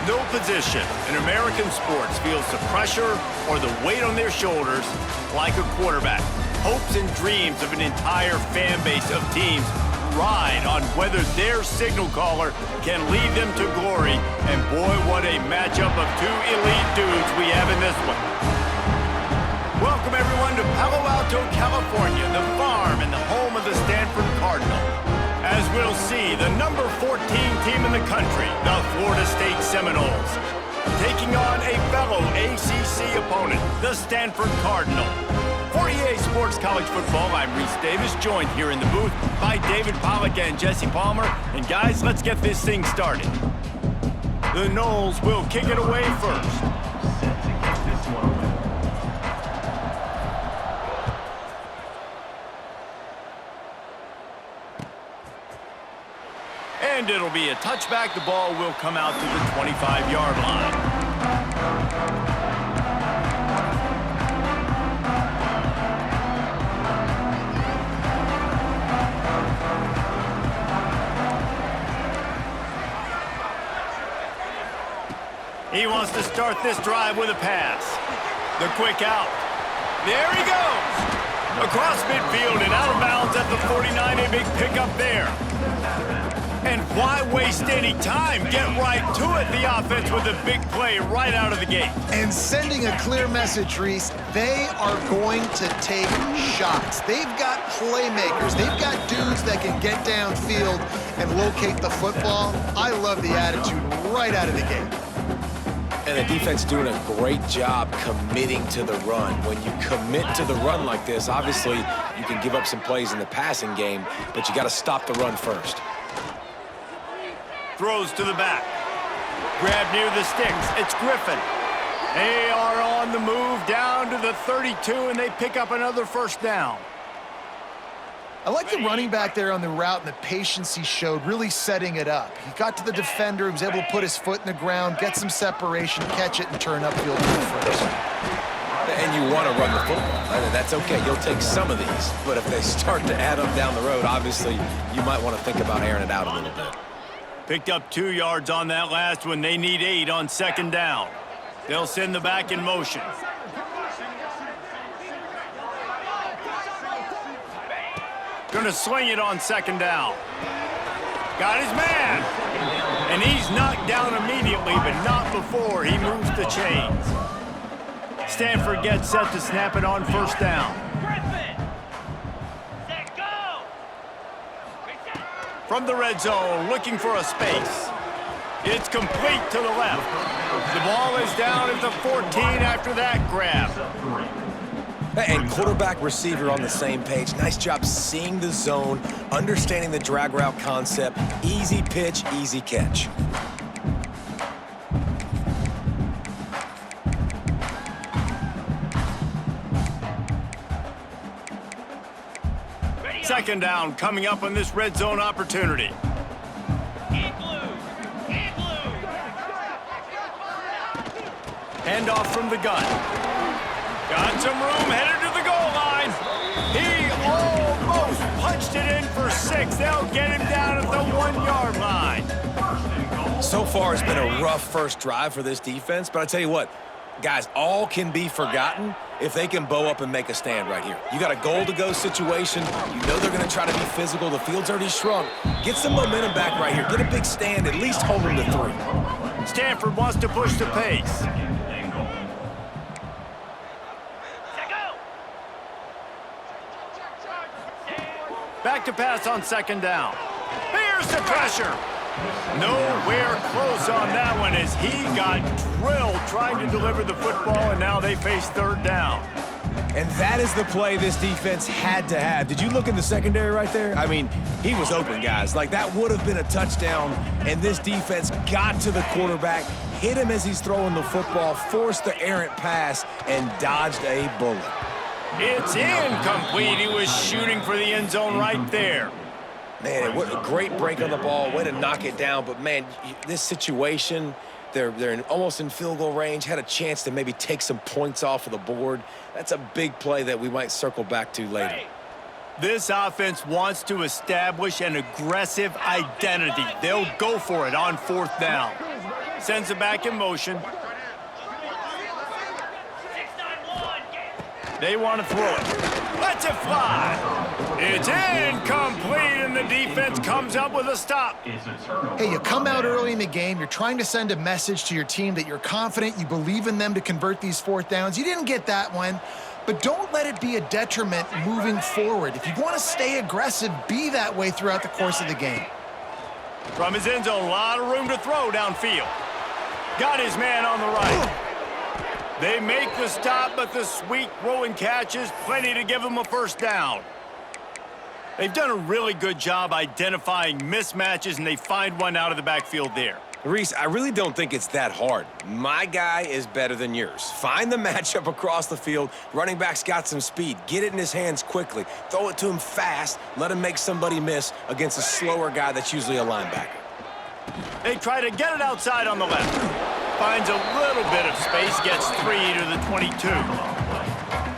No position in American sports feels the pressure or the weight on their shoulders like a quarterback. Hopes and dreams of an entire fan base of teams ride on whether their signal caller can lead them to glory. And boy, what a matchup of two elite dudes we have in this one. Welcome everyone to Palo Alto, California, the farm and the home of the Stanford Cardinal. As we'll see, the number 14 team in the country, the Florida State Seminoles, taking on a fellow ACC opponent, the Stanford Cardinal. For EA Sports College Football, I'm Reese Davis, joined here in the booth by David Pollack and Jesse Palmer. And guys, let's get this thing started. The Noles will kick it away first. And it'll be a touchback. The ball will come out to the 25-yard line. He wants to start this drive with a pass. The quick out. There he goes. Across midfield and out of bounds at the 49. A big pickup there. And why waste any time? Get right to it, the offense, with a big play right out of the gate. And sending a clear message, Reese, they are going to take shots. They've got playmakers. They've got dudes that can get downfield and locate the football. I love the attitude right out of the gate. And the defense doing a great job committing to the run. When you commit to the run like this, obviously you can give up some plays in the passing game, but you got to stop the run first. Throws to the back. Grab near the sticks. It's Griffin. They are on the move down to the 32, and they pick up another first down. I like the running back there on the route and the patience he showed, really setting it up. He got to the defender, he was able to put his foot in the ground, get some separation, catch it, and turn upfield first. And you want to run the football. That's okay. You'll take some of these. But if they start to add up down the road, obviously you might want to think about airing it out a little bit. Picked up 2 yards on that last one. They need 8 on second down. They'll send the back in motion. Gonna swing it on second down. Got his man. And he's knocked down immediately, but not before he moves the chains. Stanford gets set to snap it on first down. From the red zone, looking for a space. It's complete to the left. The ball is down at the 14 after that grab. And quarterback receiver on the same page. Nice job seeing the zone, understanding the drag route concept. Easy pitch, easy catch. Second down coming up on this red zone opportunity. Handoff from the gun. Got some room, headed to the goal line. He almost punched it in for 6. They'll get him down at the 1-yard line. So far, it's been a rough first drive for this defense, but I tell you what, guys, all can be forgotten if they can bow up and make a stand right here. You got a goal-to-go situation. You know they're going to try to be physical. The field's already shrunk. Get some momentum back right here. Get a big stand. At least hold them to 3. Stanford wants to push the pace. Back to pass on second down. Here's the pressure. Nowhere close on that one as he got drilled trying to deliver the football, and now they face third down. And that is the play this defense had to have. Did you look in the secondary right there? I mean, he was open, guys. Like, that would have been a touchdown, and this defense got to the quarterback, hit him as he's throwing the football, forced the errant pass, and dodged a bullet. It's incomplete. He was shooting for the end zone right there. Man, what a great break on the ball. Way to knock it down. But, man, this situation, they're almost in field goal range, had a chance to maybe take some points off of the board. That's a big play that we might circle back to later. This offense wants to establish an aggressive identity. They'll go for it on fourth down. Sends it back in motion. They want to throw it. Lets it fly. It's incomplete, and the defense comes up with a stop. Hey, you come out early in the game, you're trying to send a message to your team that you're confident, you believe in them to convert these fourth downs. You didn't get that one, but don't let it be a detriment moving forward. If you want to stay aggressive, be that way throughout the course of the game. From his end zone, a lot of room to throw downfield. Got his man on the right. They make the stop, but the sweet throw and catch is plenty to give them a first down. They've done a really good job identifying mismatches, and they find one out of the backfield there. Reese, I really don't think it's that hard. My guy is better than yours. Find the matchup across the field. Running back's got some speed. Get it in his hands quickly. Throw it to him fast. Let him make somebody miss against a slower guy that's usually a linebacker. They try to get it outside on the left. Finds a little bit of space, gets 3 to the 22.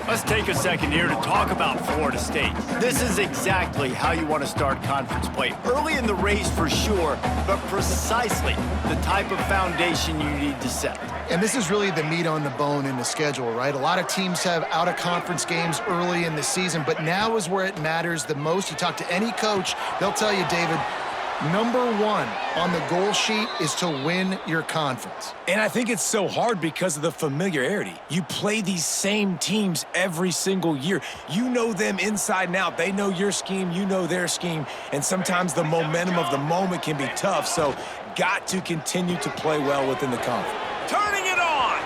Let's take a second here to talk about Florida State. This is exactly how you want to start conference play. Early in the race for sure, but precisely the type of foundation you need to set. And this is really the meat on the bone in the schedule, right? A lot of teams have out-of-conference games early in the season, but now is where it matters the most. You talk to any coach, they'll tell you, David, number one on the goal sheet is to win your conference. And I think it's so hard because of the familiarity. You play these same teams every single year. You know them inside and out. They know your scheme, you know their scheme, and sometimes the momentum of the moment can be tough, so got to continue to play well within the conference. Turning it on!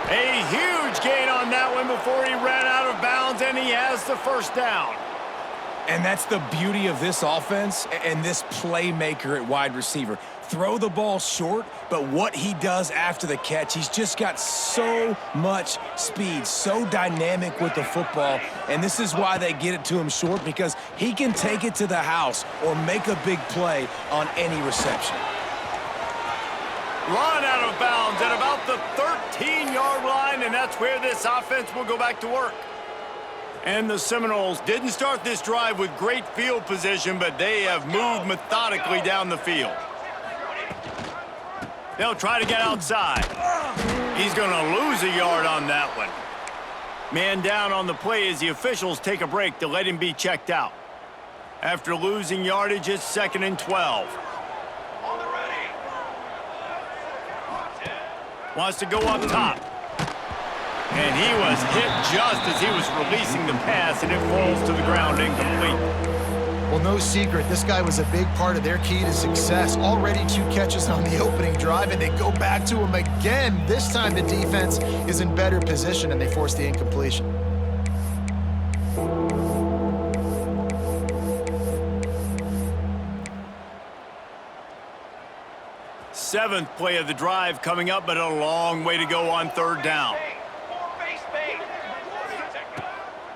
A huge gain on that one before he ran out of bounds, and he has the first down. And that's the beauty of this offense and this playmaker at wide receiver. Throw the ball short, but what he does after the catch, he's just got so much speed, so dynamic with the football, and this is why they get it to him short, because he can take it to the house or make a big play on any reception. Run out of bounds at about the 13-yard line, and that's where this offense will go back to work. And the Seminoles didn't start this drive with great field position, but they have moved methodically down the field. They'll try to get outside. He's going to lose a yard on that one. Man down on the play as the officials take a break to let him be checked out. After losing yardage, it's 2nd and 12. Wants to go up top. And he was hit just as he was releasing the pass, and it falls to the ground incomplete. Well, no secret, this guy was a big part of their key to success. Already 2 catches on the opening drive, and they go back to him again. This time the defense is in better position, and they force the incompletion. Seventh play of the drive coming up, but a long way to go on 3rd down.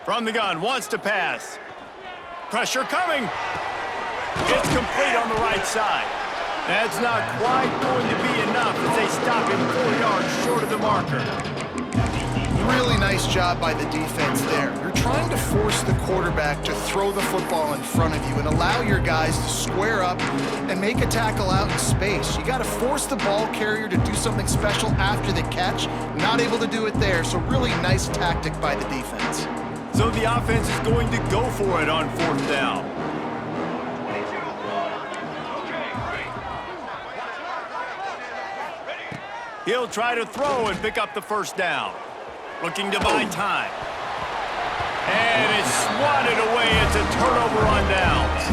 From the gun, wants to pass. Pressure coming. It's complete on the right side. That's not quite going to be enough as they stop him 4 yards short of the marker. Really nice job by the defense there. You're trying to force the quarterback to throw the football in front of you and allow your guys to square up and make a tackle out in space. You got to force the ball carrier to do something special after the catch. Not able to do it there, so really nice tactic by the defense. So the offense is going to go for it on 4th down. He'll try to throw and pick up the first down. Looking to buy time. And it's swatted away. It's a turnover on downs.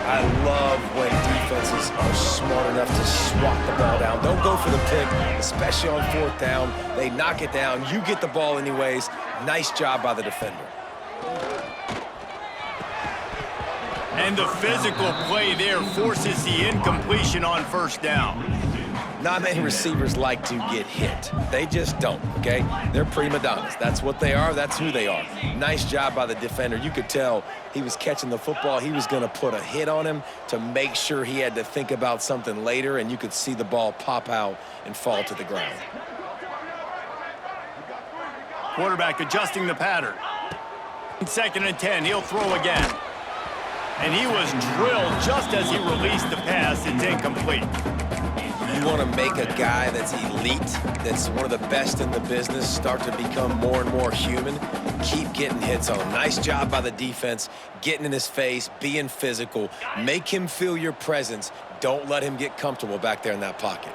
I love when defenses are smart enough to swat the ball down. Don't go for the pick, especially on 4th down. They knock it down. You get the ball anyways. Nice job by the defender. And the physical play there forces the incompletion on 1st down. Not many receivers like to get hit. They just don't, okay? They're prima donnas. That's what they are. That's who they are. Nice job by the defender. You could tell he was catching the football. He was going to put a hit on him to make sure he had to think about something later, and you could see the ball pop out and fall to the ground. Quarterback adjusting the pattern. 2nd and 10. He'll throw again. And he was drilled just as he released the pass. It's incomplete. You want to make a guy that's elite, that's one of the best in the business, start to become more and more human. Keep getting hits on him. Nice job by the defense, getting in his face, being physical. Make him feel your presence. Don't let him get comfortable back there in that pocket.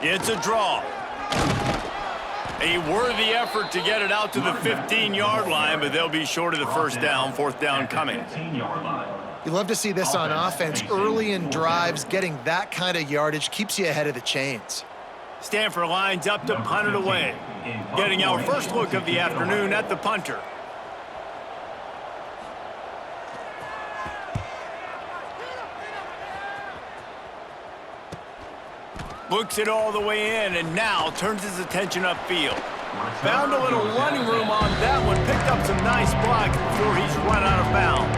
It's a draw. A worthy effort to get it out to the 15-yard line, but they'll be short of the first down. Fourth down coming. You love to see this on offense. Early in drives, getting that kind of yardage keeps you ahead of the chains. Stanford lines up to punt it away. Getting our first look of the afternoon at the punter. Looks it all the way in, and now turns his attention upfield. Found a little running room on that one. Picked up some nice blocks before he's run out of bounds.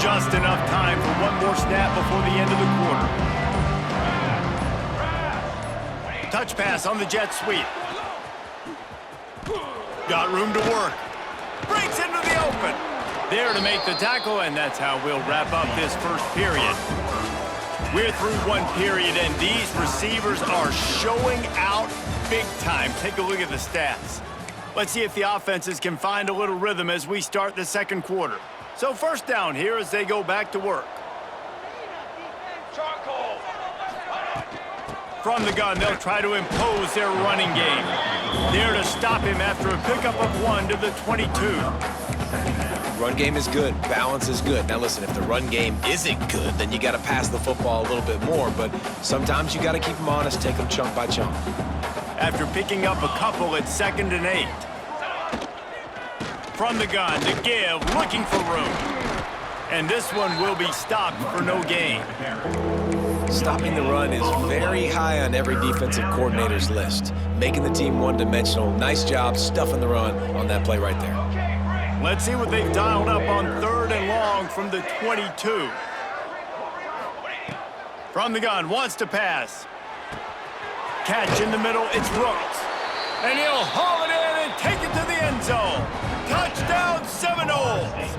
Just enough time for one more snap before the end of the quarter. Touch pass on the jet sweep. Got room to work. Breaks into the open. There to make the tackle, and that's how we'll wrap up this first period. We're through one period, and these receivers are showing out big time. Take a look at the stats. Let's see if the offenses can find a little rhythm as we start the second quarter. So first down here as they go back to work. From the gun, they'll try to impose their running game. There to stop him after a pickup of 1 to the 22. Run game is good. Balance is good. Now listen, if the run game isn't good, then you got to pass the football a little bit more. But sometimes you got to keep them honest, take them chunk by chunk. After picking up a couple, it's 2nd and 8. From the gun, to give, looking for room. And this one will be stopped for no gain. Stopping the run is very high on every defensive coordinator's list. Making the team one-dimensional. Nice job stuffing the run on that play right there. Let's see what they've dialed up on 3rd and long from the 22. From the gun, wants to pass. Catch in the middle, it's Rooks. And he'll haul it in and take it to the end zone. Touchdown, Seminoles!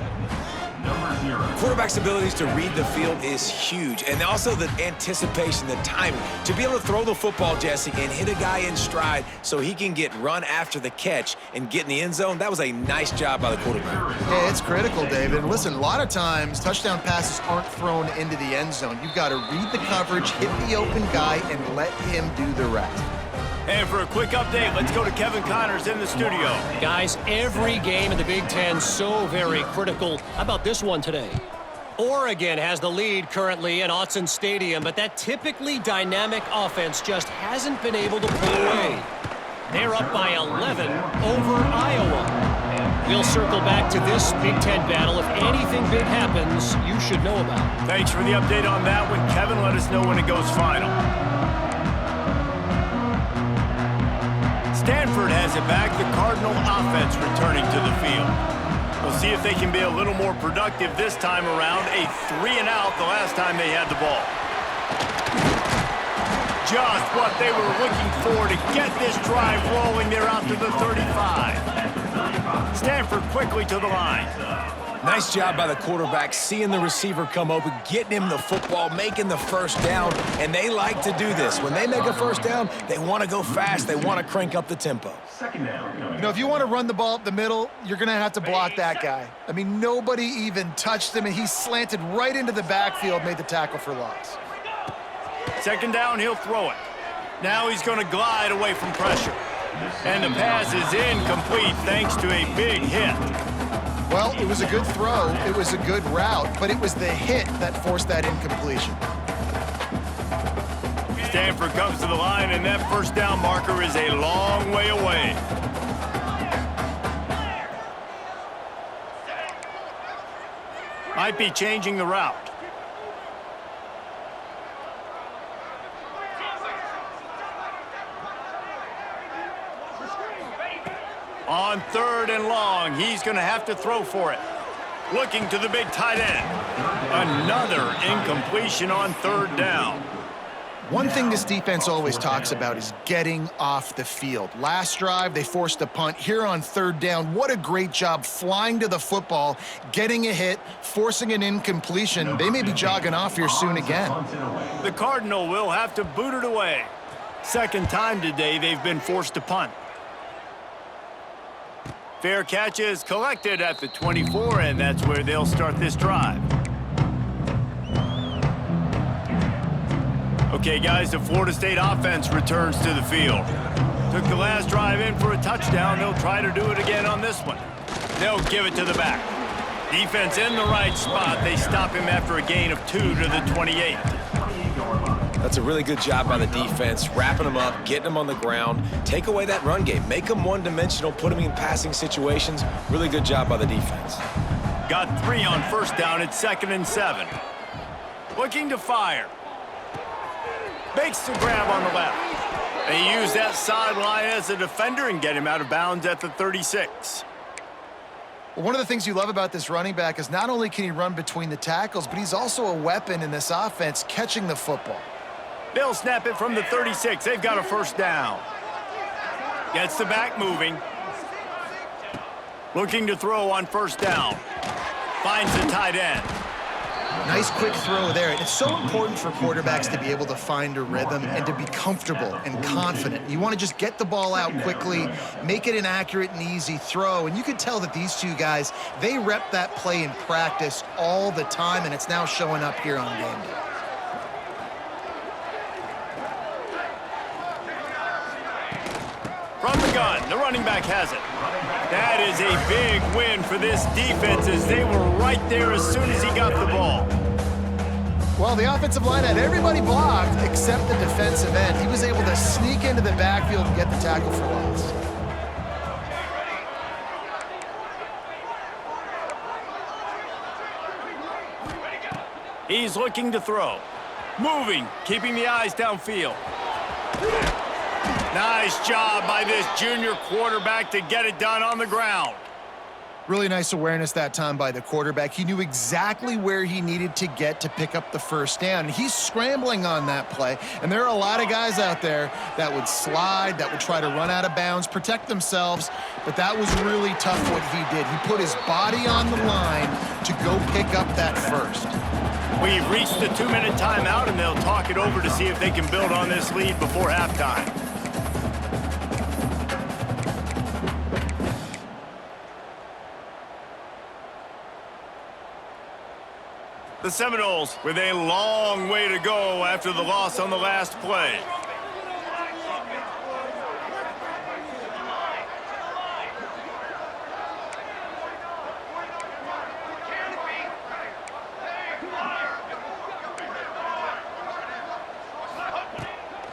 Quarterback's abilities to read the field is huge, and also the anticipation, the timing. To be able to throw the football, Jesse, and hit a guy in stride so he can get run after the catch and get in the end zone, that was a nice job by the quarterback. Yeah, it's critical, David. And listen, a lot of times touchdown passes aren't thrown into the end zone. You've got to read the coverage, hit the open guy, and let him do the rest. And for a quick update, let's go to Kevin Connors in the studio. Guys, every game in the Big Ten so very critical. How about this one today? Oregon has the lead currently in Autzen Stadium, but that typically dynamic offense just hasn't been able to pull away. They're up by 11 over Iowa. We'll circle back to this Big Ten battle. If anything big happens, you should know about. Thanks for the update on that one, Kevin. Let us know when it goes final. Stanford has it back. The Cardinal offense returning to the field. We'll see if they can be a little more productive this time around. A 3-and-out the last time they had the ball. Just what they were looking for to get this drive rolling. They're out to the 35. Stanford quickly to the line. Nice job by the quarterback, seeing the receiver come open, getting him the football, making the first down, and they like to do this. When they make a first down, they want to go fast. They want to crank up the tempo. You know, if you want to run the ball up the middle, you're going to have to block that guy. I mean, nobody even touched him, and he slanted right into the backfield, made the tackle for loss. 2nd down, he'll throw it. Now he's going to glide away from pressure. And the pass is incomplete thanks to a big hit. Well, it was a good throw, it was a good route, but it was the hit that forced that incompletion. Stanford comes to the line, and that first down marker is a long way away. Might be changing the route. On 3rd and long, he's going to have to throw for it. Looking to the big tight end. Another incompletion on 3rd down. One thing this defense always talks about is getting off the field. Last drive, they forced a punt. Here on 3rd down, what a great job flying to the football, getting a hit, forcing an incompletion. They may be jogging off here soon again. The Cardinal will have to boot it away. Second time today they've been forced to punt. Fair catch is collected at the 24, and that's where they'll start this drive. Okay, guys, the Florida State offense returns to the field. Took the last drive in for a touchdown. They'll try to do it again on this one. They'll give it to the back. Defense in the right spot. They stop him after a gain of 2 to the 28. That's a really good job by the defense, wrapping them up, getting them on the ground. Take away that run game. Make them one-dimensional, put them in passing situations. Really good job by the defense. Got 3 on 1st down at 2nd and 7. Looking to fire. Makes the grab on the left. They use that sideline as a defender and get him out of bounds at the 36. One of the things you love about this running back is not only can he run between the tackles, but he's also a weapon in this offense catching the football. They'll snap it from the 36. They've got a 1st down. Gets the back moving. Looking to throw on 1st down. Finds the tight end. Nice quick throw there. It's so important for quarterbacks to be able to find a rhythm and to be comfortable and confident. You want to just get the ball out quickly, make it an accurate and easy throw. And you can tell that these two guys, they rep that play in practice all the time, and it's now showing up here on game day. From the gun, the running back has it. That is a big win for this defense as they were right there as soon as he got the ball. Well, the offensive line had everybody blocked except the defensive end. He was able to sneak into the backfield and get the tackle for loss. He's looking to throw. Moving, keeping the eyes downfield. Nice job by this junior quarterback to get it done on the ground. Really nice awareness that time by the quarterback. He knew exactly where he needed to get to pick up the 1st down. He's scrambling on that play, and there are a lot of guys out there that would slide, that would try to run out of bounds, protect themselves, but that was really tough what he did. He put his body on the line to go pick up that 1st. We've reached the 2-minute timeout, and they'll talk it over to see if they can build on this lead before halftime. The Seminoles with a long way to go after the loss on the last play.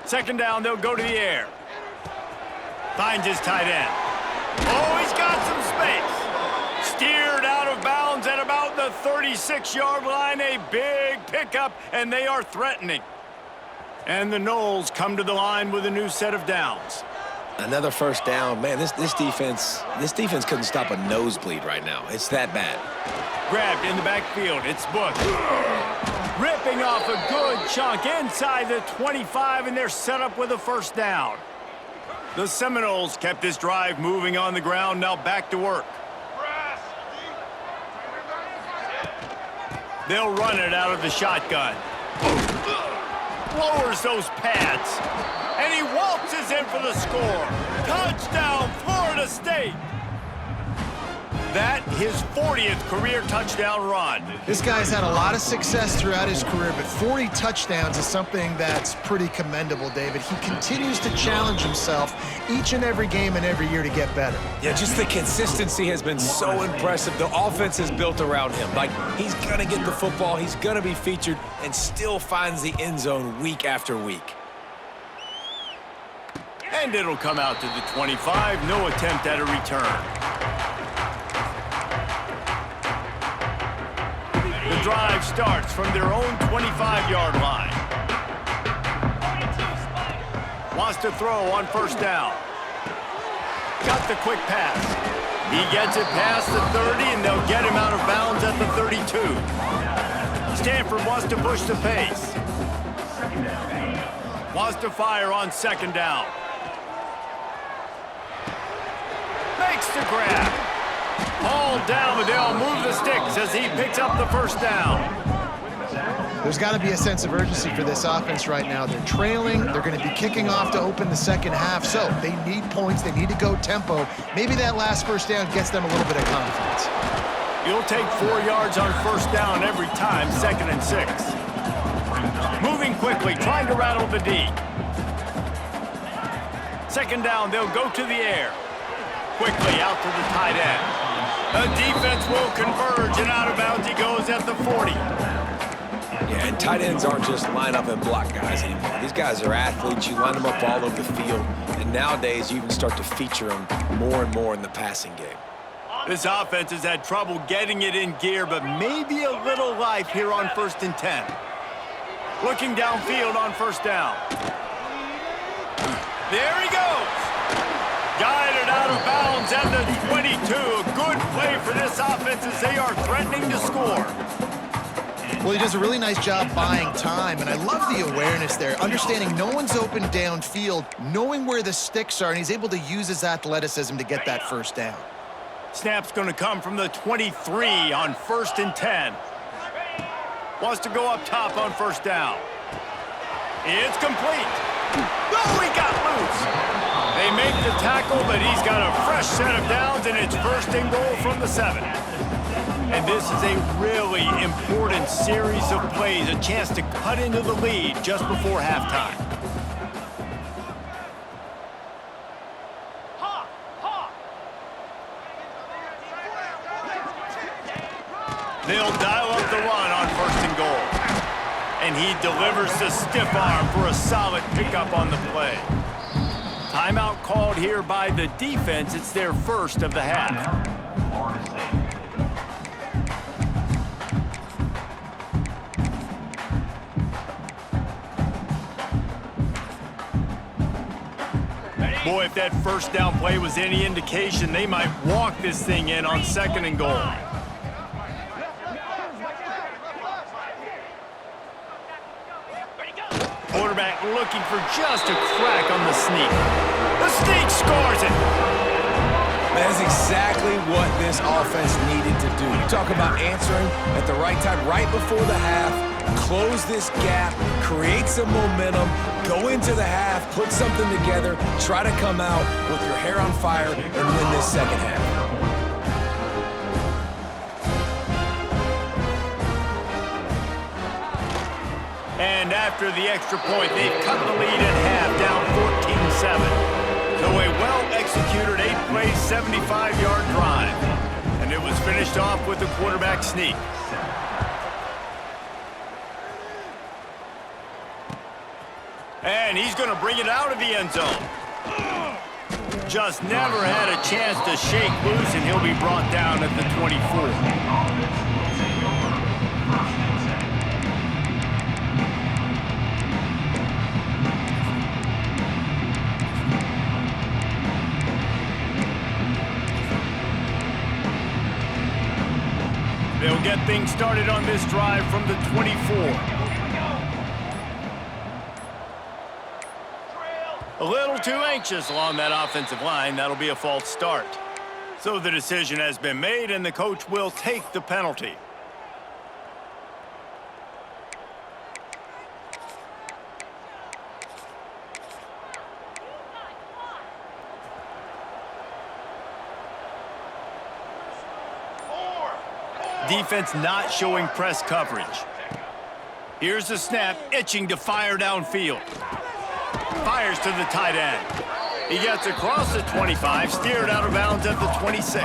Second down, they'll go to the air. Finds his tight end. Oh, he's got some space. Steered out of bounds at about the 36-yard line. A big pickup, and they are threatening. And the Noles come to the line with a new set of downs. Another 1st down. Man, this defense couldn't stop a nosebleed right now. It's that bad. Grabbed in the backfield. It's Book. Ripping off a good chunk inside the 25, and they're set up with a 1st down. The Seminoles kept this drive moving on the ground, now back to work. They'll run it out of the shotgun. Lowers those pads. And he waltzes in for the score. Touchdown, Florida State. That, his 40th career touchdown run. This guy's had a lot of success throughout his career, but 40 touchdowns is something that's pretty commendable, David. He continues to challenge himself each and every game and every year to get better. Yeah, just the consistency has been so impressive. The offense is built around him. Like, he's going to get the football, he's going to be featured, and still finds the end zone week after week. And it'll come out to the 25. No attempt at a return. The drive starts from their own 25-yard line. Wants to throw on 1st down. Got the quick pass. He gets it past the 30, and they'll get him out of bounds at the 32. Stanford wants to push the pace. Wants to fire on second down. Makes the grab. Hauled down, but they'll move the sticks as he picks up the first down. There's got to be a sense of urgency for this offense right now. They're trailing. They're going to be kicking off to open the second half, so they need points. They need to go tempo. Maybe that last first down gets them a little bit of confidence. You'll take 4 yards on first down every time, 2nd and 6. Moving quickly, trying to rattle the D. Second down, they'll go to the air. Quickly out to the tight end. The defense will converge, and out of bounds he goes at the 40. Yeah, and tight ends aren't just line up and block guys anymore. These guys are athletes. You line them up all over the field. And nowadays, you can start to feature them more and more in the passing game. This offense has had trouble getting it in gear, but maybe a little life here on 1st and 10. Looking downfield on first down. There he goes. Guided out of bounds at the 22. A good play for this offense as they are threatening to score. Well, he does a really nice job buying time, and I love the awareness there, understanding no one's open downfield, knowing where the sticks are, and he's able to use his athleticism to get that first down. Snap's going to come from the 23 on 1st and 10. Wants to go up top on first down. It's complete. Oh, he got loose. They make the tackle, but he's got a fresh set of downs, and it's 1st and goal from the 7. And this is a really important series of plays, a chance to cut into the lead just before halftime. They'll dial up the run on 1st and goal. And he delivers the stiff arm for a solid pickup on the play. Timeout called here by the defense. It's their first of the half. Boy, if that first down play was any indication, they might walk this thing in on 2nd and goal. Quarterback looking for just a crack on the sneak. The sneak scores it. That is exactly what this offense needed to do. You talk about answering at the right time, right before the half, close this gap, create some momentum, go into the half, put something together, try to come out with your hair on fire and win this second half. And after the extra point, they've cut the lead in half, down 14-7. So a well-executed 8-play, 75-yard drive. And it was finished off with the quarterback sneak. And he's going to bring it out of the end zone. Just never had a chance to shake loose, and he'll be brought down at the 24. They'll get things started on this drive from the 24. A little too anxious along that offensive line. That'll be a false start. So the decision has been made, and the coach will take the penalty. Defense not showing press coverage. Here's the snap, itching to fire downfield. Fires to the tight end. He gets across the 25, steered out of bounds at the 26.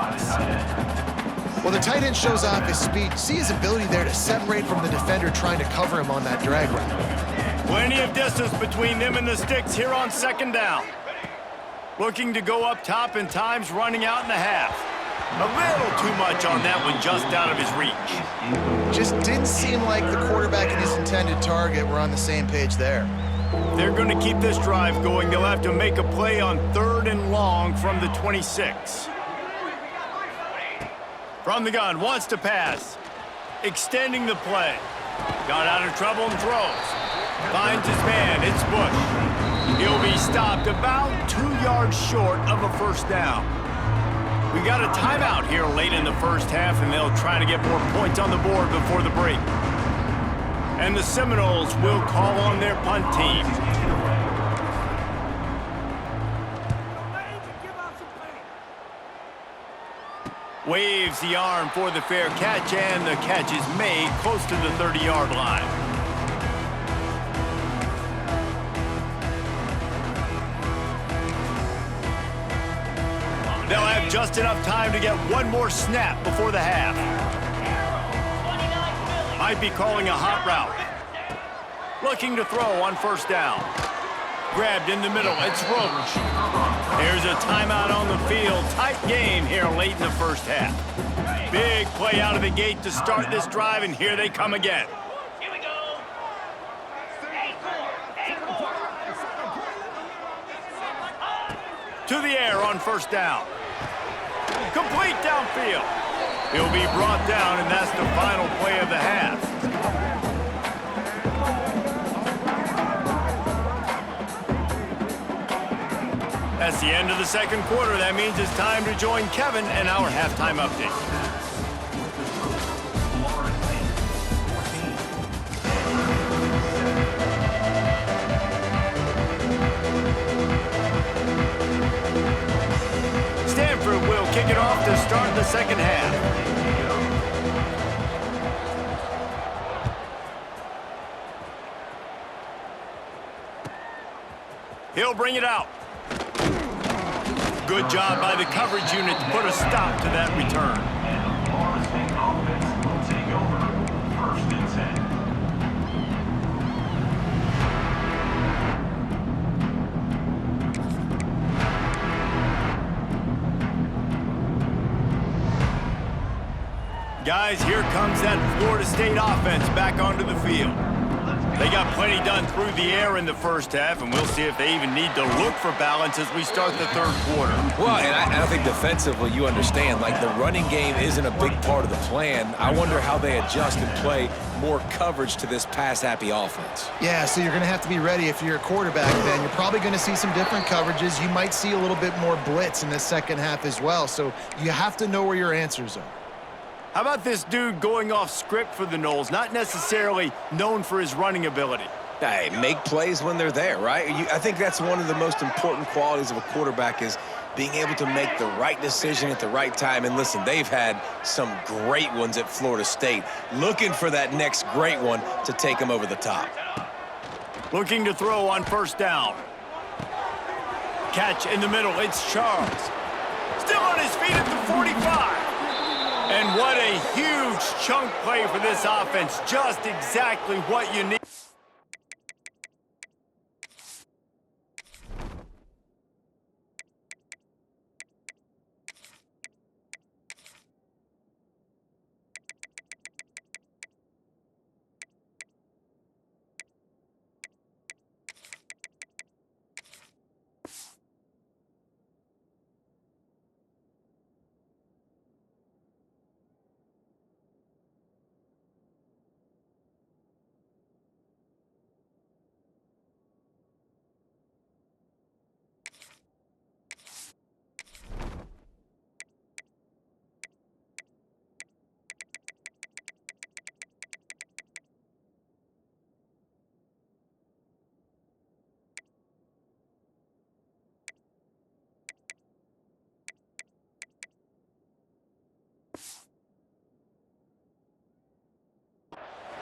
Well, the tight end shows off his speed. See his ability there to separate from the defender trying to cover him on that drag route. Plenty of distance between them and the sticks here on 2nd down. Looking to go up top, and time's running out in the half. A little too much on that one, just out of his reach. Just didn't seem like the quarterback and his intended target were on the same page there. They're going to keep this drive going. They'll have to make a play on 3rd and long from the 26. From the gun, wants to pass. Extending the play. Got out of trouble and throws. Finds his man. It's Bush. He'll be stopped about 2 yards short of a first down. We got a timeout here late in the first half, and they'll try to get more points on the board before the break. And the Seminoles will call on their punt team. Waves the arm for the fair catch, and the catch is made close to the 30-yard line. They'll have just enough time to get one more snap before the half. Might be calling a hot route. Looking to throw on first down. Grabbed in the middle. It's Roach. There's a timeout on the field. Tight game here late in the first half. Big play out of the gate to start this drive, and here they come again. To the air on first down. Complete downfield. He'll be brought down, and that's the final play of the half. That's the end of the second quarter. That means it's time to join Kevin and our halftime update. Stanford will kick it off to start the second half. He'll bring it out. Good job by the coverage unit to put a stop to that return. Guys, here comes that Florida State offense back onto the field. They got plenty done through the air in the first half, and we'll see if they even need to look for balance as we start the third quarter. Well, and I think defensively, you understand, like the running game isn't a big part of the plan. I wonder how they adjust and play more coverage to this pass-happy offense. Yeah, so you're going to have to be ready if you're a quarterback, Ben. You're probably going to see some different coverages. You might see a little bit more blitz in the second half as well, so you have to know where your answers are. How about this dude going off script for the Noles, not necessarily known for his running ability? Hey, make plays when they're there, right? I think that's one of the most important qualities of a quarterback is being able to make the right decision at the right time. And listen, they've had some great ones at Florida State. Looking for that next great one to take them over the top. Looking to throw on first down. Catch in the middle. It's Charles. Still on his feet at the 45. And what a huge chunk play for this offense. Just exactly what you need.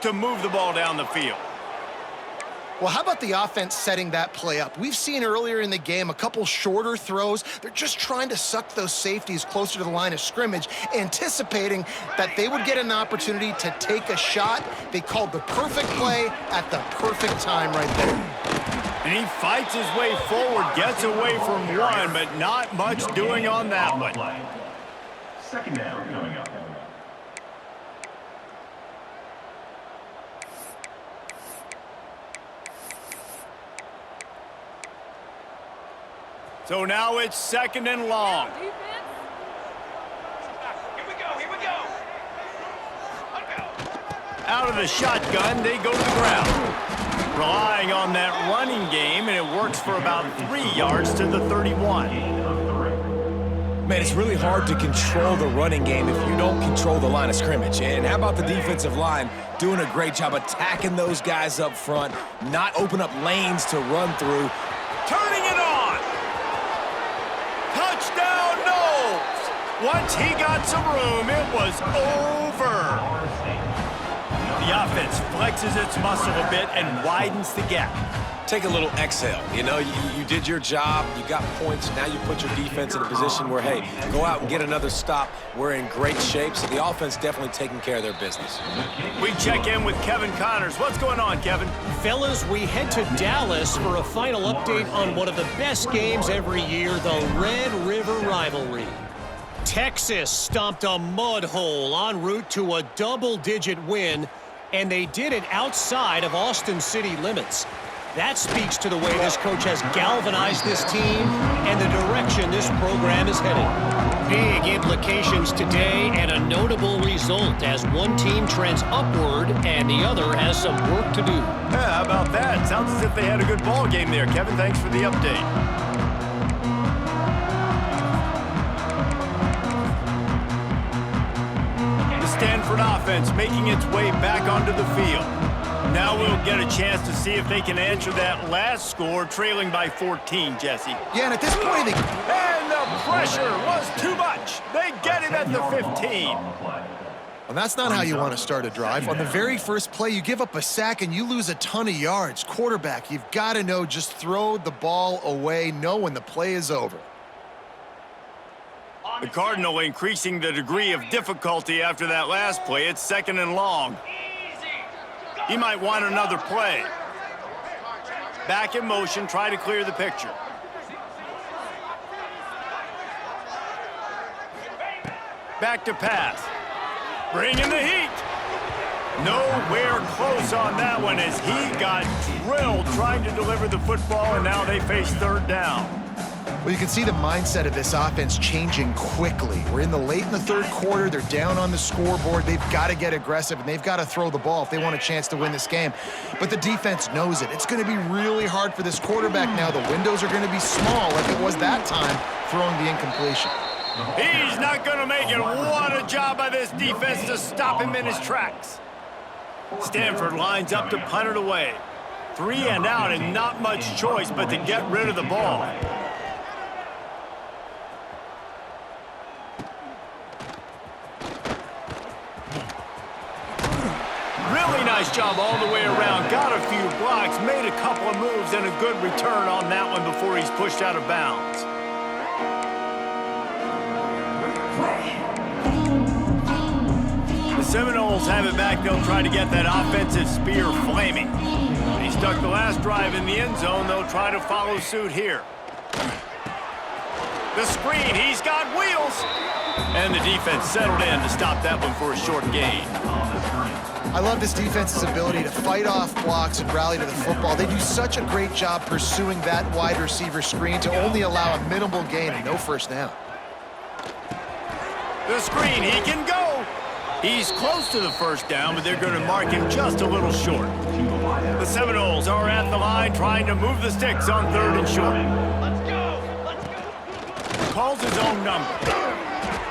To move the ball down the field. Well, how about the offense setting that play up? We've seen earlier in the game a couple shorter throws. They're just trying to suck those safeties closer to the line of scrimmage, anticipating that they would get an opportunity to take a shot. They called the perfect play at the perfect time right there. And he fights his way forward, gets away from one, but not much doing on that one. Second down coming up. So now it's 2nd and long. Here we go. Out of the shotgun, they go to the ground. Relying on that running game, and it works for about 3 yards to the 31. Man, it's really hard to control the running game if you don't control the line of scrimmage. And how about the defensive line doing a great job attacking those guys up front, not open up lanes to run through. Turning it on. Touchdown, Knowles. Once he got some room, it was over. The offense flexes its muscle a bit and widens the gap. Take a little exhale. You know, you did your job, you got points, now you put your defense in a position where, hey, go out and get another stop. We're in great shape, so the offense definitely taking care of their business. We check in with Kevin Connors. What's going on, Kevin? Fellas, we head to Dallas for a final update on one of the best games every year, the Red River Rivalry. Texas stomped a mud hole en route to a double-digit win, and they did it outside of Austin city limits. That speaks to the way this coach has galvanized this team and the direction this program is headed. Big implications today and a notable result as one team trends upward and the other has some work to do. Yeah, how about that? Sounds as if they had a good ball game there, Kevin. Thanks for the update. The Stanford offense making its way back onto the field. Now we'll get a chance to see if they can answer that last score, trailing by 14, Jesse. Yeah, and at this point, And the pressure was too much. They get him at the 15. well, that's not how you want to start a drive. On the very first play, you give up a sack and you lose a ton of yards. Quarterback, you've got to know, just throw the ball away, know when the play is over. The Cardinal increasing the degree of difficulty after that last play. It's 2nd and long. He might want another play. Back in motion, try to clear the picture. Back to pass. Bringing the heat. Nowhere close on that one as he got drilled trying to deliver the football, and now they face 3rd down. Well, you can see the mindset of this offense changing quickly. We're in the 3rd quarter. They're down on the scoreboard. They've got to get aggressive, and they've got to throw the ball if they want a chance to win this game. But the defense knows it. It's going to be really hard for this quarterback now. The windows are going to be small like it was that time throwing the incompletion. He's not going to make it. What a job by this defense to stop him in his tracks. Stanford lines up to punt it away. 3 and out and not much choice but to get rid of the ball. Really nice job all the way around. Got a few blocks, made a couple of moves, and a good return on that one before he's pushed out of bounds. The Seminoles have it back. They'll try to get that offensive spear flaming. When he stuck the last drive in the end zone, they'll try to follow suit here. The screen, he's got wheels. And the defense settled in to stop that one for a short gain. I love this defense's ability to fight off blocks and rally to the football. They do such a great job pursuing that wide receiver screen to only allow a minimal gain and no first down. The screen, he can go. He's close to the first down, but they're going to mark him just a little short. The Seminoles are at the line trying to move the sticks on 3rd and short. Let's go. Calls his own number.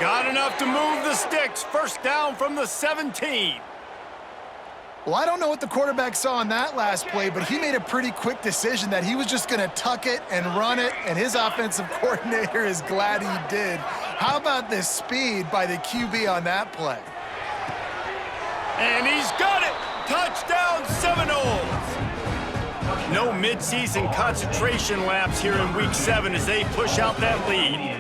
Got enough to move the sticks. First down from the 17. Well, I don't know what the quarterback saw on that last play, but he made a pretty quick decision that he was just going to tuck it and run it, and his offensive coordinator is glad he did. How about this speed by the QB on that play? And he's got it! Touchdown, Seminoles! No midseason concentration lapse here in Week 7 as they push out that lead.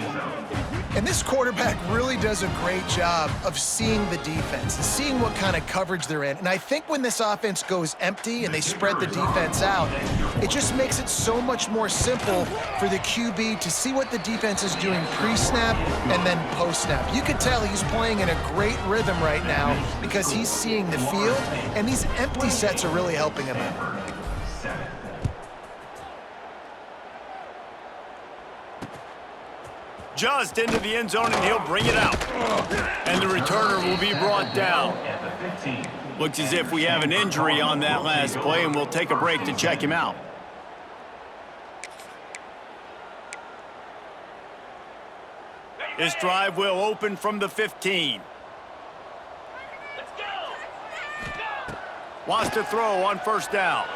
And this quarterback really does a great job of seeing the defense and seeing what kind of coverage they're in. And I think when this offense goes empty and they spread the defense out, it just makes it so much more simple for the QB to see what the defense is doing pre-snap and then post-snap. You could tell he's playing in a great rhythm right now because he's seeing the field, and these empty sets are really helping him out. just into the end zone, and he'll bring it out. And the returner will be brought down. At the 15. Looks as if we have an injury on that last play, and we'll take a break to check him out. This drive will open from the 15. Wants to throw on first down.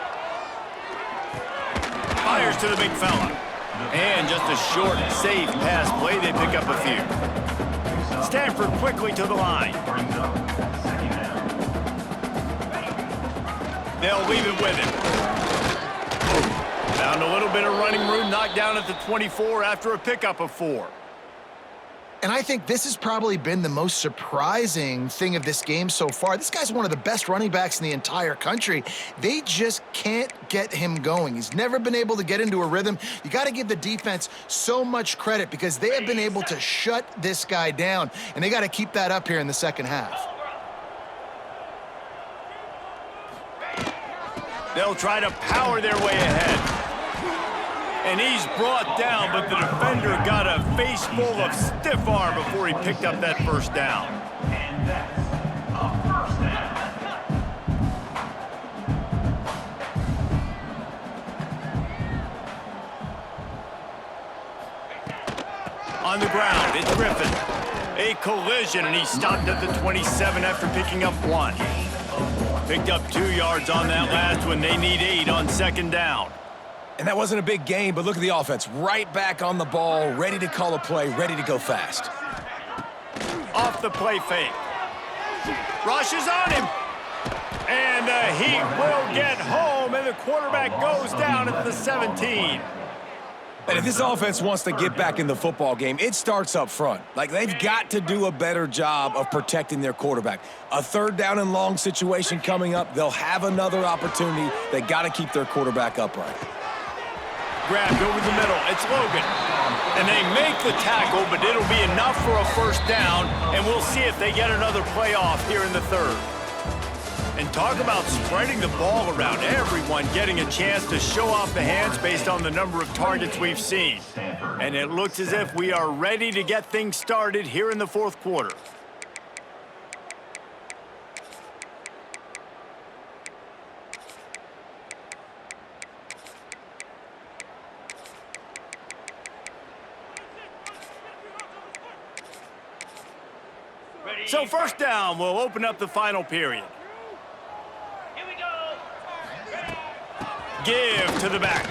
Fires to the big fella. And just a short, safe pass play. They pick up a few. Stanford quickly to the line. Brings up second down. They'll leave it with him. Found a little bit of running room, knocked down at the 24 after a pickup of 4. And I think this has probably been the most surprising thing of this game so far. This guy's one of the best running backs in the entire country. They just can't get him going. He's never been able to get into a rhythm. You got to give the defense so much credit because they have been able to shut this guy down, and they got to keep that up here in the second half. They'll try to power their way ahead. And he's brought down, but the defender got a face full of stiff arm before he picked up that first down. And that's a first down. On the ground, it's Griffin. A collision, and he stopped at the 27 after picking up 1. Picked up 2 yards on that last one. They need 8 on second down. And that wasn't a big gain, but look at the offense. Right back on the ball, ready to call a play, ready to go fast. Off the play fake. Rushes on him. And the Heat will get home, and the quarterback goes down at the 17. And if this offense wants to get back in the football game, it starts up front. Like, they've got to do a better job of protecting their quarterback. A third down and long situation coming up, they'll have another opportunity. They got to keep their quarterback upright. Grabbed over the middle. It's Logan. And they make the tackle, but it'll be enough for a first down, and we'll see if they get another play off here in the third. And talk about spreading the ball around, everyone getting a chance to show off the hands based on the number of targets we've seen. And it looks as if we are ready to get things started here in the fourth quarter. So first down will open up the final period. Give to the back.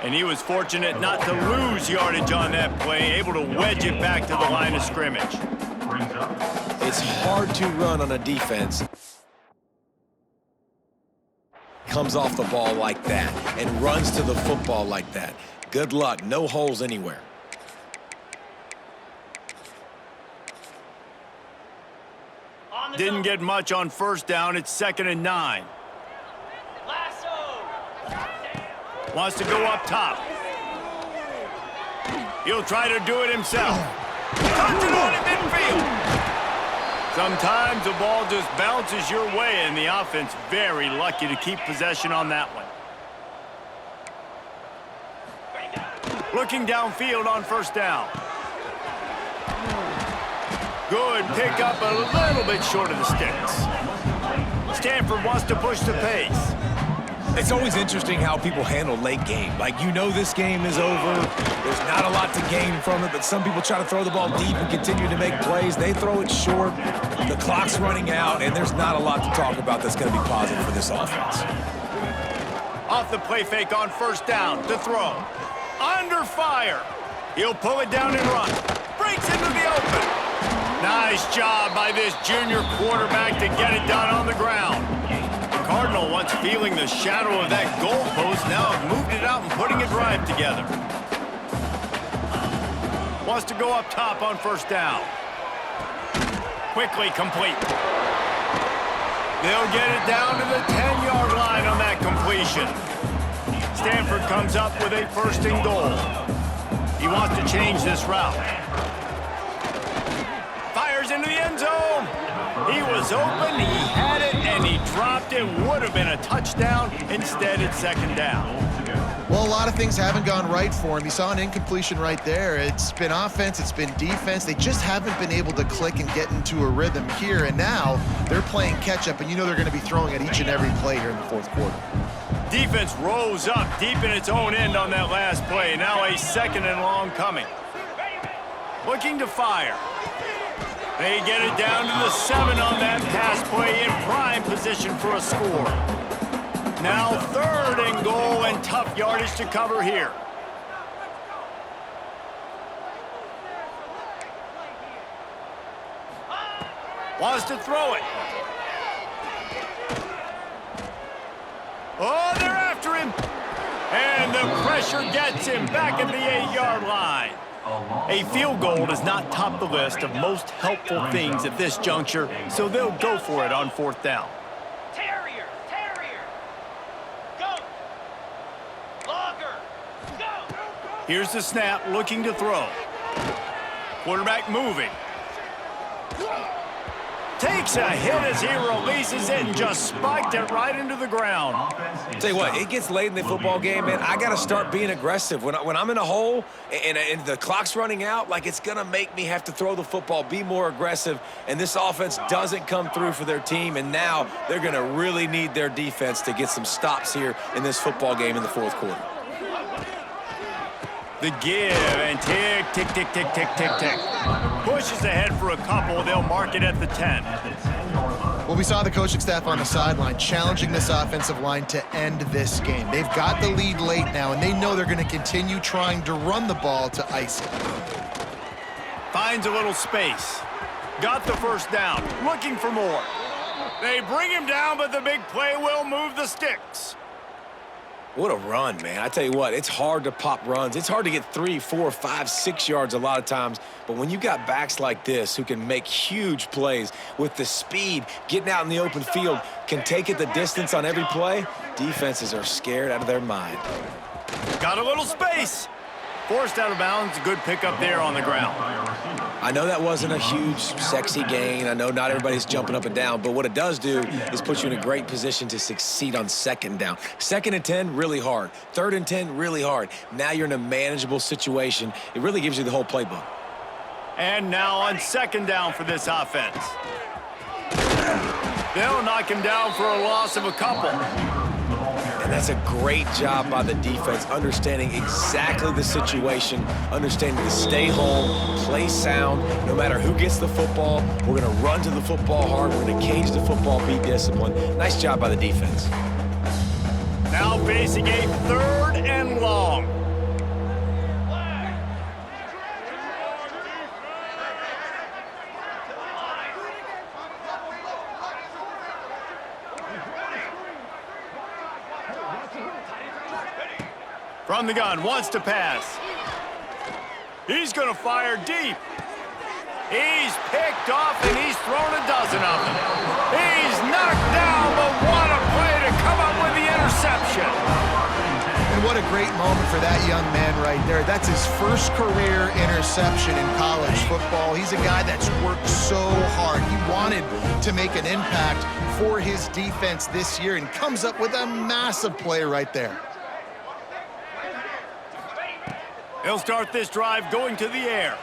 And he was fortunate not to lose yardage on that play, able to wedge it back to the line of scrimmage. Brings up. It's hard to run on a defense. Comes off the ball like that and runs to the football like that. Good luck, no holes anywhere. Didn't get much on first down. It's 2nd and 9. Wants to go up top. He'll try to do it himself. Touch it on in midfield. Sometimes the ball just bounces your way, and the offense very lucky to keep possession on that one. Looking downfield on first down. Good pickup, a little bit short of the sticks. Stanford wants to push the pace. It's always interesting how people handle late game. Like, you know this game is over. There's not a lot to gain from it, but some people try to throw the ball deep and continue to make plays. They throw it short. The clock's running out, and there's not a lot to talk about that's going to be positive for this offense. Off the play fake on first down to throw. Under fire. He'll pull it down and run. Breaks into the open. Nice job by this junior quarterback to get it done on the ground. Cardinal, once feeling the shadow of that goalpost, now have moved it out and putting a drive together. Wants to go up top on first down. Quickly complete. They'll get it down to the 10-yard line on that completion. Stanford comes up with a 1st and goal. He wants to change this route. Fires into the end zone. He was open, he had it, and he dropped dropped, it would have been a touchdown. Instead, it's second down. Well, a lot of things haven't gone right for him. You saw an incompletion right there. It's been offense, it's been defense. They just haven't been able to click and get into a rhythm here. And now they're playing catch-up, and you know they're going to be throwing at each and every play here in the fourth quarter. Defense rose up deep in its own end on that last play. Now a second and long coming. Looking to fire. They get it down to the 7 on that pass play, in prime position for a score. Now 3rd and goal, and tough yardage to cover here. Wants to throw it. Oh, they're after him. And the pressure gets him back at the 8-yard line. A field goal does not top the list of most helpful things at this juncture, so they'll go for it on 4th down. Terrier, go. Logger, go. Here's the snap, looking to throw. Quarterback moving. Takes a hit as he releases it and just spiked it right into the ground. Tell you what, it gets late in the football game, man. I got to start being aggressive. When I'm in a hole and the clock's running out, like, it's going to make me have to throw the football, be more aggressive, and this offense doesn't come through for their team, and now they're going to really need their defense to get some stops here in this football game in the fourth quarter. The give, and tick, tick, tick, tick, tick, tick, tick. Pushes ahead for a couple. They'll mark it at the 10. Well, we saw the coaching staff on the sideline challenging this offensive line to end this game. They've got the lead late now, and they know they're going to continue trying to run the ball to ice it. Finds a little space. Got the first down. Looking for more. They bring him down, but the big play will move the sticks. What a run, man. I tell you what, it's hard to pop runs. It's hard to get 3, 4, 5, 6 yards a lot of times. But when you got backs like this who can make huge plays with the speed, getting out in the open field, can take it the distance on every play, defenses are scared out of their mind. Got a little space. Forced out of bounds. Good pickup there on the ground. I know that wasn't a huge, sexy gain. I know not everybody's jumping up and down, but what it does do is put you in a great position to succeed on 2nd down. 2nd and 10, really hard. 3rd and 10, really hard. Now you're in a manageable situation. It really gives you the whole playbook. And now on 2nd down for this offense. They'll knock him down for a loss of a couple. And that's a great job by the defense, understanding exactly the situation, understanding to stay home, play sound. No matter who gets the football, we're going to run to the football hard. We're going to cage the football, be disciplined. Nice job by the defense. Now facing a 3rd and long. From the gun, wants to pass. He's going to fire deep. He's picked off, and he's thrown a dozen of them. He's knocked down, but what a play to come up with the interception. And what a great moment for that young man right there. That's his first career interception in college football. He's a guy that's worked so hard. He wanted to make an impact for his defense this year and comes up with a massive play right there. He'll start this drive going to the air.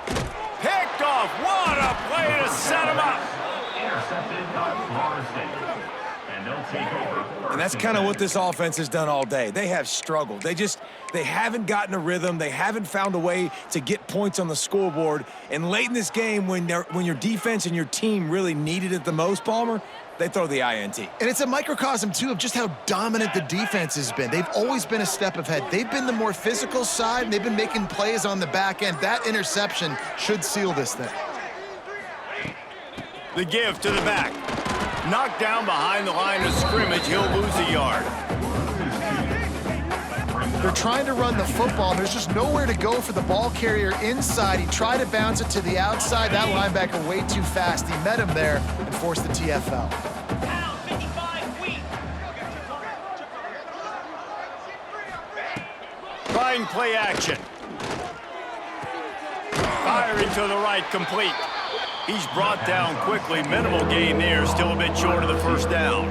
Picked off. What a play to set him up. Intercepted by Florida State. And they'll take over. And that's kind of what this offense has done all day. They have struggled. They haven't gotten a rhythm. They haven't found a way to get points on the scoreboard. And late in this game, when your defense and your team really needed it the most, Palmer, they throw the INT. And it's a microcosm, too, of just how dominant the defense has been. They've always been a step ahead. They've been the more physical side, and they've been making plays on the back end. That interception should seal this thing. The give to the back. Knocked down behind the line of scrimmage. He'll lose a yard. They're trying to run the football, and there's just nowhere to go for the ball carrier inside. He tried to bounce it to the outside. That linebacker way too fast. He met him there and forced the TFL. Trying play action. Firing to the right, complete. He's brought down quickly. Minimal gain there, still a bit short of the first down.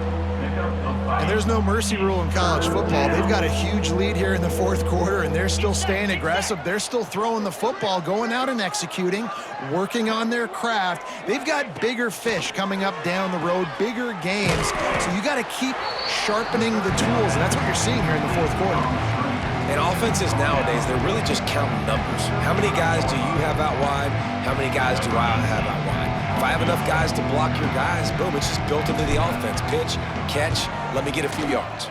And there's no mercy rule in college football. They've got a huge lead here in the fourth quarter, and they're still staying aggressive. They're still throwing the football, going out and executing, working on their craft. They've got bigger fish coming up down the road, bigger games. So you got to keep sharpening the tools, and that's what you're seeing here in the fourth quarter. And offenses nowadays, they're really just counting numbers. How many guys do you have out wide? How many guys do I have out wide? If I have enough guys to block your guys, boom, it's just built into the offense. Pitch, catch, let me get a few yards.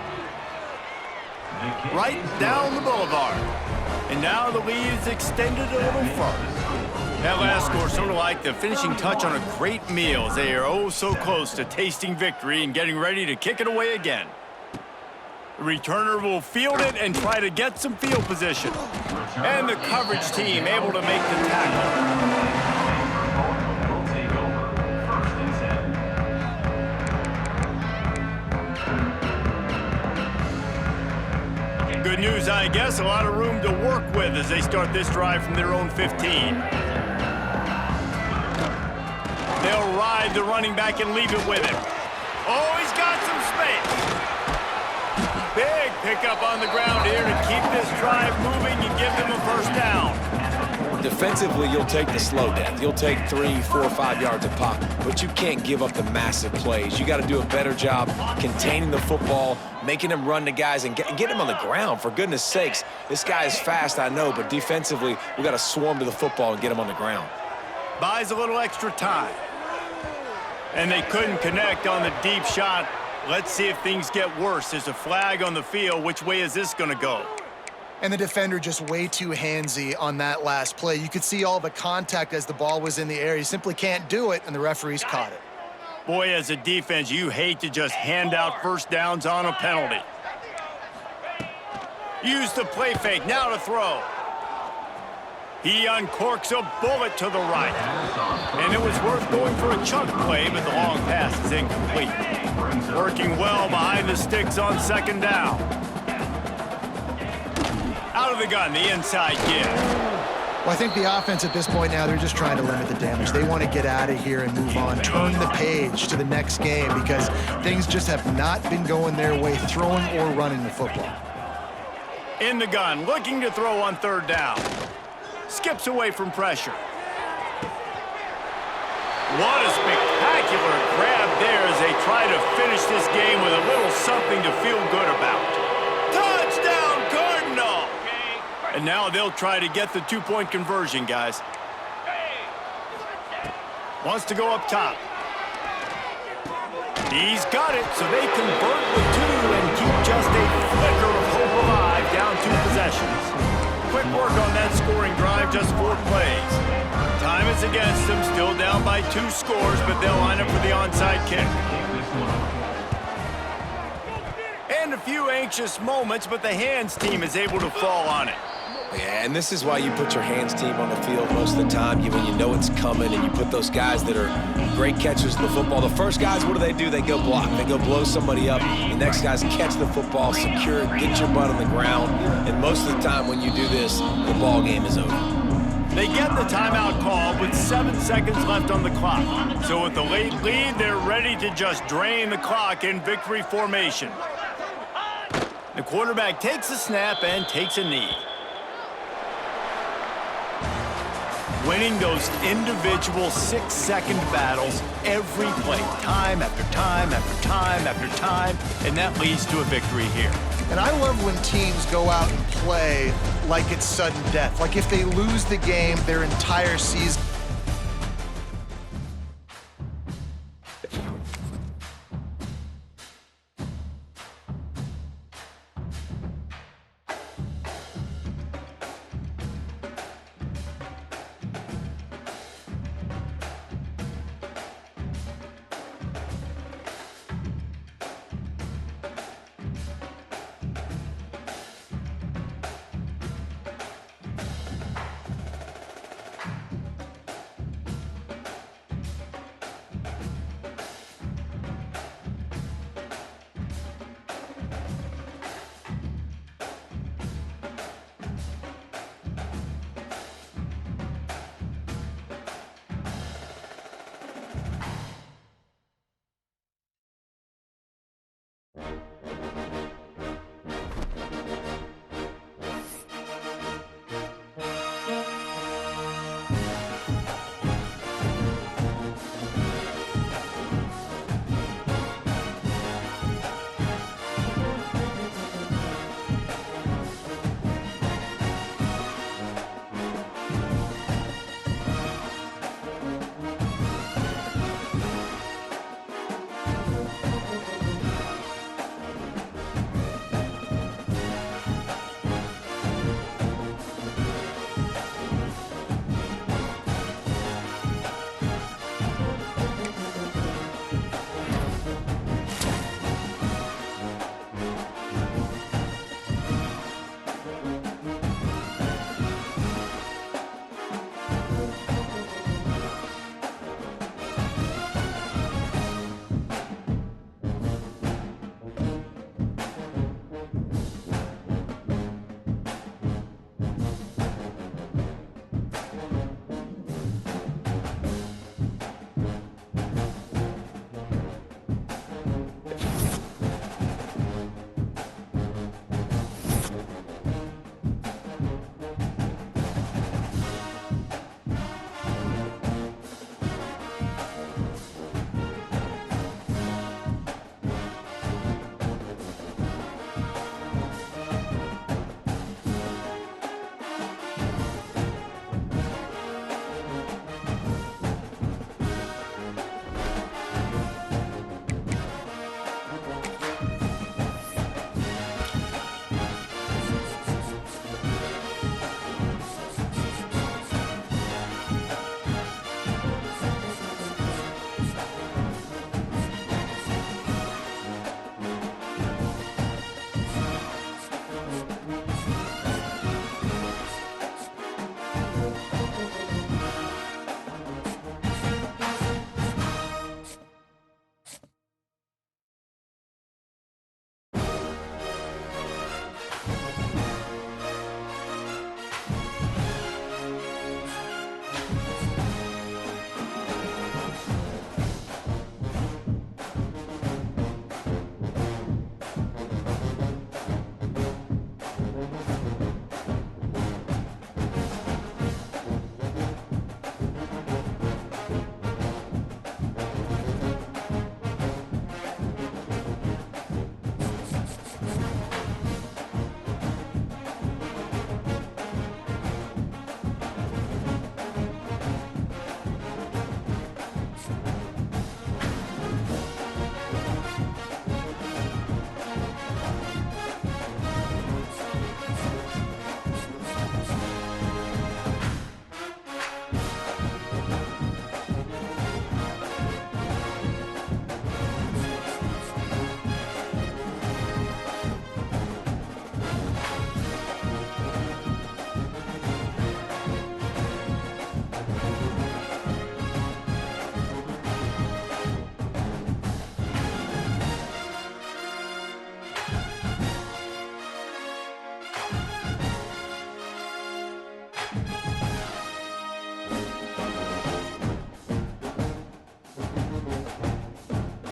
Right down the boulevard. And now the lead is extended a little further. That last score sort of like the finishing touch on a great meal as they are oh so close to tasting victory and getting ready to kick it away again. The returner will field it and try to get some field position. And the coverage team able to make the tackle. Will take over 1st and 10. Good news, I guess. A lot of room to work with as they start this drive from their own 15. They'll ride the running back and leave it with him. Oh, he's got some space. Big pickup on the ground here to keep this drive moving and give them a first down. Defensively, you'll take the slow death. You'll take 3, 4, 5 yards a pop, but you can't give up the massive plays. You got to do a better job containing the football, making them run the guys, and get them on the ground. For goodness sakes, this guy is fast, I know, but defensively, we got to swarm to the football and get him on the ground. Buys a little extra time. And they couldn't connect on the deep shot. Let's see if things get worse. There's a flag on the field. Which way is this going to go? And the defender just way too handsy on that last play. You could see all the contact as the ball was in the air. He simply can't do it, and the referees caught it. Boy, as a defense, you hate to just hand out first downs on a penalty. Use the play fake, now to throw. He uncorks a bullet to the right. And it was worth going for a chunk play, but the long pass is incomplete. Working well behind the sticks on second down. Out of the gun, the inside give. Well, I think the offense at this point now, they're just trying to limit the damage. They want to get out of here and move on, turn the page to the next game because things just have not been going their way, throwing or running the football. In the gun, looking to throw on third down. Skips away from pressure. What a spectacular grab there as they try to finish this game with a little something to feel good about. Touchdown, Cardinal! And now they'll try to get the two-point conversion, guys. Wants to go up top. He's got it, so they convert with two and keep just a flicker of hope alive, down 2 possessions. Quick work on that scoring drive, just 4 plays. Time is against them, still down by 2 scores, but they'll line up for the onside kick. And a few anxious moments, but the hands team is able to fall on it. Yeah, and this is why you put your hands team on the field most of the time. When you know it's coming and you put those guys that are great catchers of the football. The first guys, what do? They go block. They go blow somebody up. The next guys catch the football, secure it, get your butt on the ground. And most of the time when you do this, the ball game is over. They get the timeout call with 7 seconds left on the clock. So with the late lead, they're ready to just drain the clock in victory formation. The quarterback takes a snap and takes a knee. Winning those individual 6-second battles every play, time after time after time after time, and that leads to a victory here. And I love when teams go out and play like it's sudden death. Like if they lose the game, their entire season it.